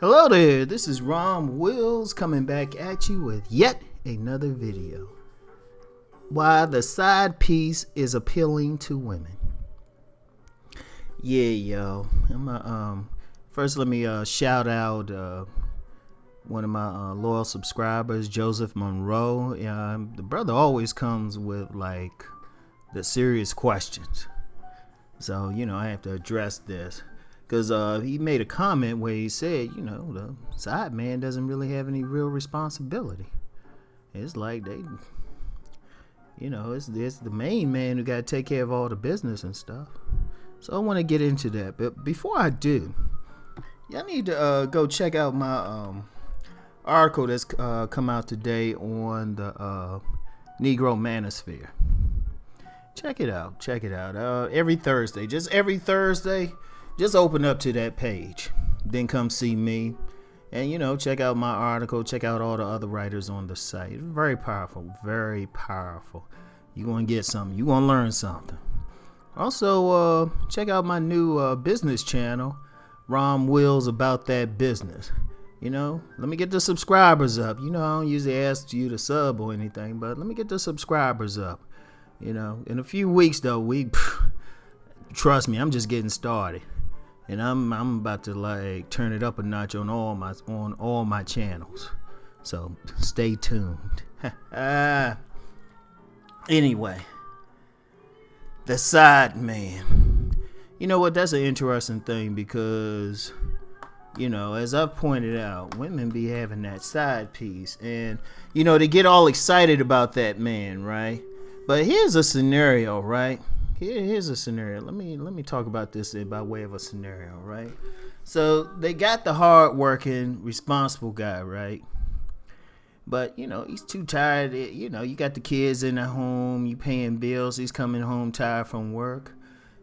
Hello there, this is Rom Wills coming back at you with yet another video. Why the side piece is appealing to women. Yeah, yo. First let me shout out one of my loyal subscribers, Joseph Monroe. The brother always comes with like the serious questions. So, I have to address this. Because he made a comment where he said, the side man doesn't really have any real responsibility. It's like it's the main man who got to take care of all the business and stuff. So I want to get into that. But before I do, y'all need to go check out my article that's come out today on the Negro Manosphere. Check it out. Every Thursday, just open up to that page, then come see me, and check out my article, check out all the other writers on the site. Very powerful. You're going to get something, you're going to learn something. Also, check out my new business channel, Rom Wills About That Business. Let me get the subscribers up. I don't usually ask you to sub or anything, but let me get the subscribers up. In a few weeks though, trust me, I'm just getting started. And I'm about to turn it up a notch on all my channels. So stay tuned. Anyway, the side man. You know what? That's an interesting thing because, as I've pointed out, women be having that side piece, and they get all excited about that man, right? But here's a scenario, right? Here's a scenario. Let me talk about this by way of a scenario, right? So they got the hard-working, responsible guy, right? But he's too tired. You got the kids in the home. You paying bills. He's coming home tired from work.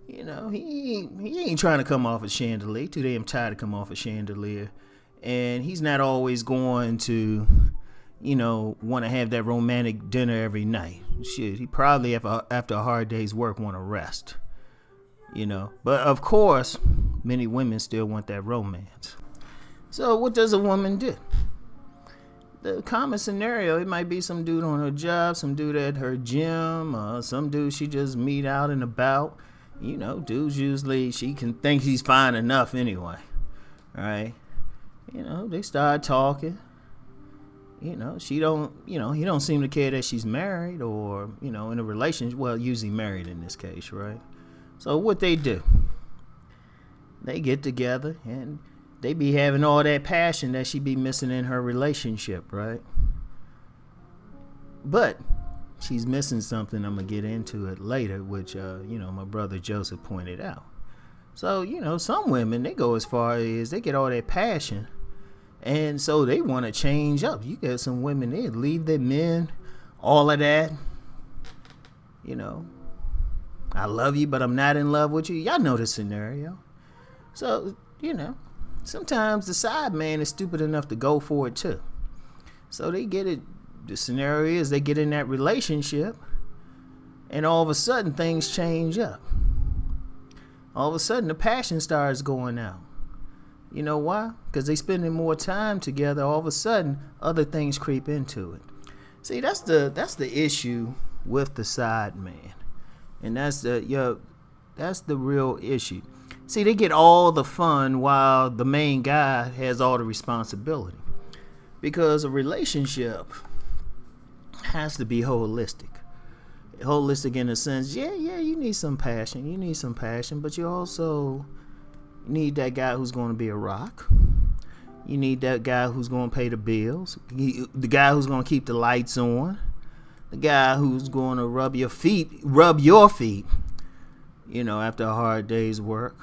He ain't trying to come off a chandelier. Too damn tired to come off a chandelier, and he's not always going to want to have that romantic dinner every night. Shit, he probably after a hard day's work want to rest. But of course, many women still want that romance. So what does a woman do? The common scenario, it might be some dude on her job, some dude at her gym, some dude she just meet out and about. Dudes usually she can think he's fine enough anyway. Right? They start talking. She don't, he don't seem to care that she's married or, in a relationship. Well, usually married in this case, right? So what they do, they get together and they be having all that passion that she be missing in her relationship, right? But she's missing something. I'm going to get into it later, which, my brother Joseph pointed out. So, some women, they go as far as they get all that passion. And so they want to change up. You get some women, they leave their men, all of that. I love you, but I'm not in love with you. Y'all know the scenario. So, sometimes the side man is stupid enough to go for it too. So they get it. The scenario is they get in that relationship, and all of a sudden things change up. All of a sudden the passion starts going out. You know why? Because they spending more time together. All of a sudden, other things creep into it. See, that's the issue with the side man, and that's the real issue. See, they get all the fun while the main guy has all the responsibility, because a relationship has to be holistic. Holistic in the sense, you need some passion, but you also need that guy who's going to be a rock. You need that guy who's going to pay the bills. The guy who's going to keep the lights on. The guy who's going to rub your feet. After a hard day's work.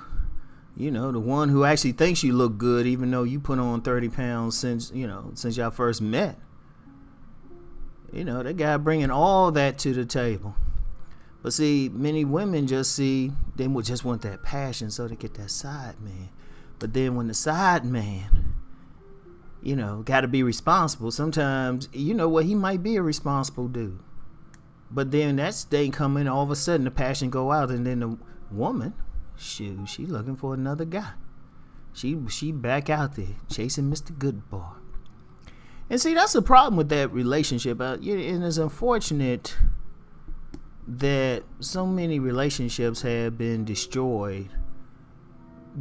The one who actually thinks you look good, even though you put on 30 pounds since y'all first met. That guy bringing all that to the table. But see, many women they would just want that passion, so they get that side man. But then when the side man, got to be responsible, sometimes, he might be a responsible dude. But then that thing come in, all of a sudden the passion go out, and then the woman, she looking for another guy. She back out there chasing Mr. Good Boy. And see, that's the problem with that relationship. And it's unfortunate that so many relationships have been destroyed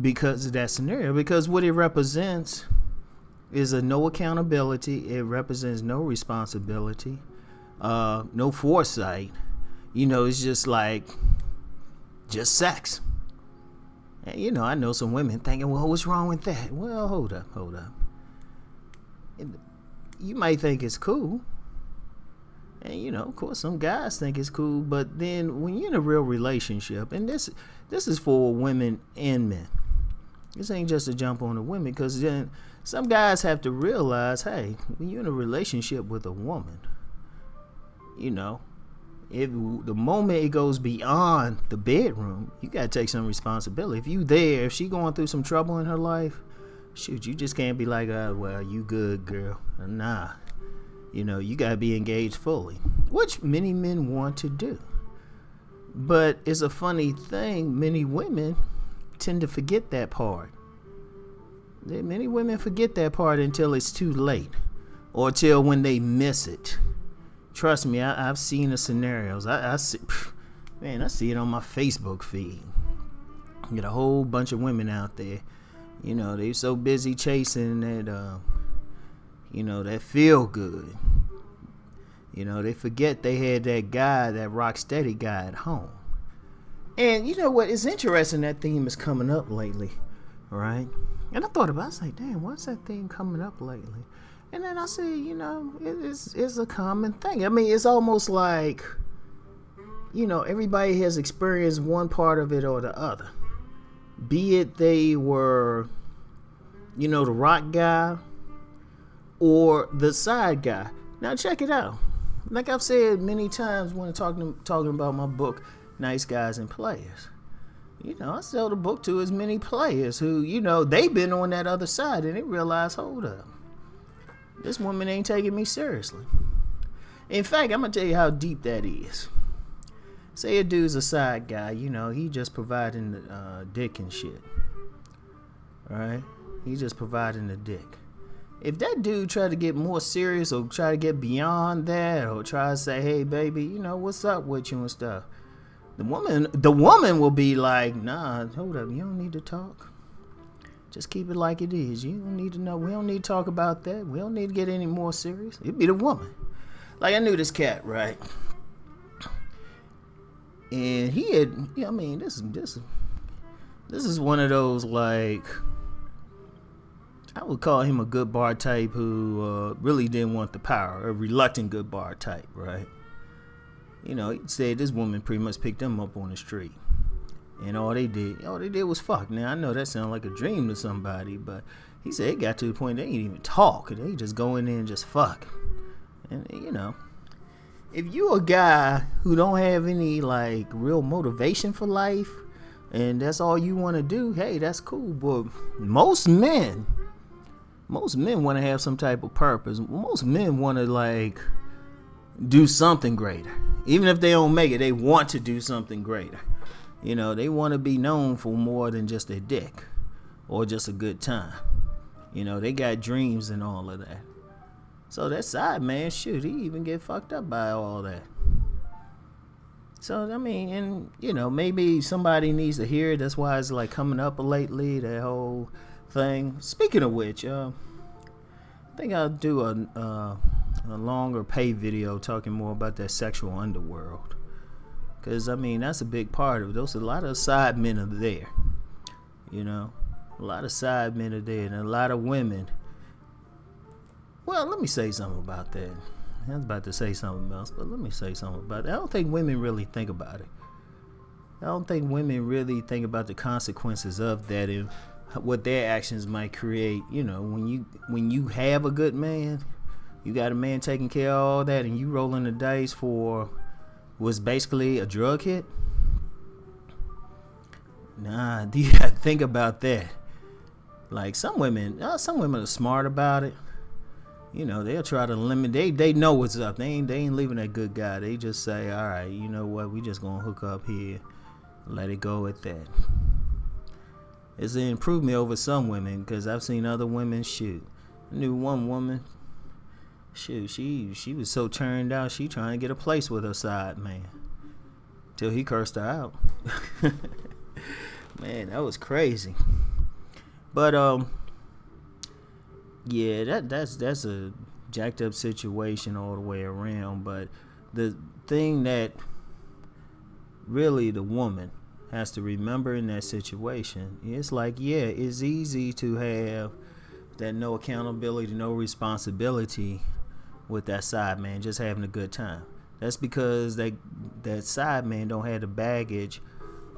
because of that scenario. Because what it represents is a no accountability. It represents no responsibility, no foresight. It's just like just sex. And I know some women thinking, well, what's wrong with that? Well, hold up. You might think it's cool. And, of course, some guys think it's cool. But then when you're in a real relationship, and this is for women and men. This ain't just a jump on the women, because then some guys have to realize, hey, when you're in a relationship with a woman, if the moment it goes beyond the bedroom, you got to take some responsibility. If she going through some trouble in her life, shoot, you just can't be like, well, you good, girl. Nah. You got to be engaged fully, which many men want to do. But it's a funny thing. Many women tend to forget that part. Many women forget that part until it's too late, or till when they miss it. Trust me, I've seen the scenarios. I see it on my Facebook feed. You get a whole bunch of women out there. They're so busy chasing that, that feel good. They forget they had that guy, that rock steady guy at home. And you know what? It's interesting that theme is coming up lately, right? And I thought about it. I was like, damn, what's that theme coming up lately? And then I said, it's a common thing. I mean, it's almost like, everybody has experienced one part of it or the other. Be it they were, the rock guy or the side guy. Now check it out. Like I've said many times when talking about my book, Nice Guys and Players. I sell the book to as many players who, they've been on that other side and they realize, hold up, this woman ain't taking me seriously. In fact, I'm going to tell you how deep that is. Say a dude's a side guy, he just providing the dick and shit. Alright? He just providing the dick. If that dude try to get more serious or try to get beyond that or try to say, hey, baby, what's up with you and stuff, the woman will be like, nah, hold up, you don't need to talk. Just keep it like it is. You don't need to know. We don't need to talk about that. We don't need to get any more serious. It'd be the woman. Like, I knew this cat, right? And he had, this is one of those, like, I would call him a good bar type who really didn't want the power, a reluctant good bar type, right? He said this woman pretty much picked him up on the street. And all they did was fuck. Now, I know that sounds like a dream to somebody, but he said it got to the point they ain't even talk. They just go in there and just fuck. And, if you a guy who don't have any, like, real motivation for life, and that's all you want to do, hey, that's cool. But most men want to have some type of purpose. Most men want to, like, do something greater. Even if they don't make it, they want to do something greater. They want to be known for more than just their dick or just a good time. They got dreams and all of that. So that side man, shoot, he even get fucked up by all that. So, maybe somebody needs to hear it. That's why it's like coming up lately, that whole thing. Speaking of which, I think I'll do a longer pay video talking more about that sexual underworld. Because, that's a big part of it. A lot of side men are there. A lot of side men are there. And a lot of women. Well, let me say something about that. I was about to say something else, but let me say something about it. I don't think women really think about it. I don't think women really think about the consequences of that and what their actions might create. When you have a good man, you got a man taking care of all that, and you rolling the dice for what's basically a drug hit. Nah, you gotta think about that. Like some women are smart about it. They'll try to limit. They know what's up. They ain't leaving that good guy. They just say, all right, you know what? We just gonna hook up here, let it go at that. It's an improvement over some women, because I've seen other women, shoot. I knew one woman, shoot, she was so turned out, she trying to get a place with her side man. Till he cursed her out. Man, that was crazy. But yeah, that's a jacked up situation all the way around. But the thing that really the woman has to remember in that situation, it's like, yeah, it's easy to have that no accountability, no responsibility with that side man, just having a good time. That's because that side man don't have the baggage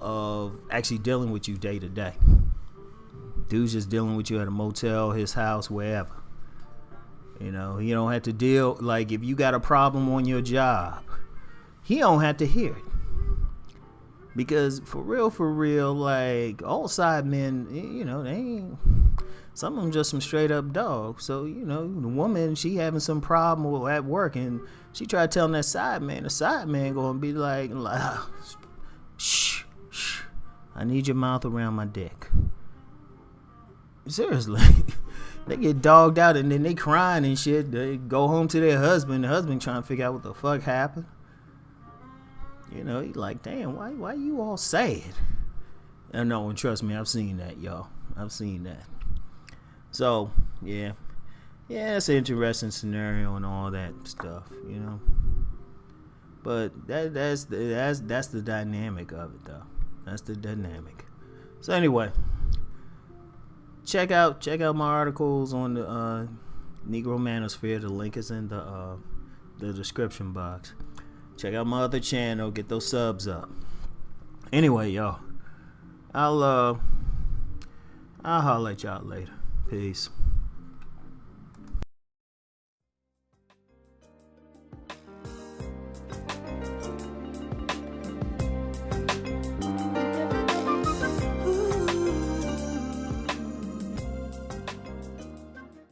of actually dealing with you day to day. Dude's just dealing with you at a motel, his house, wherever. You know, he don't have to deal, like, if you got a problem on your job, he don't have to hear it. Because for real, like, all side men, you know, they ain't, some of them just some straight up dogs. So, you know, the woman, she having some problem at work, and she tried telling that side man, the side man gonna be like shh, I need your mouth around my dick. Seriously. They get dogged out and then they crying and shit. They go home to their husband. The husband trying to figure out what the fuck happened. You know, he like, damn, why you all sad? And no, trust me, I've seen that, y'all. I've seen that. So, yeah, it's an interesting scenario and all that stuff, you know. But that's the dynamic of it, though. That's the dynamic. So anyway, check out my articles on the Negro Manosphere. The link is in the description box. Check out my other channel. Get those subs up. Anyway, y'all, I'll holler at y'all later. Peace.